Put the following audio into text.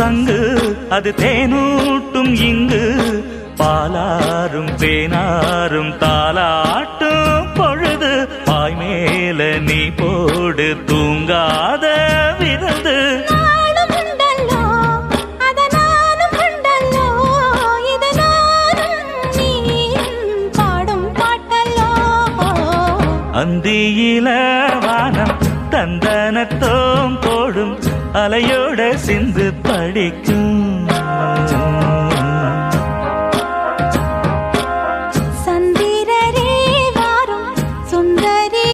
சங்கு அது தேனூட்டும் இங்கு பாலாரும் தேனாரும் தாலாட்டும் பொழுது பாய் மேல நீ போடு தூங்காத விருந்து அந்தியில வானம் தந்தனத்தோம் போடும் அலையோட சிந்து படிக்கும்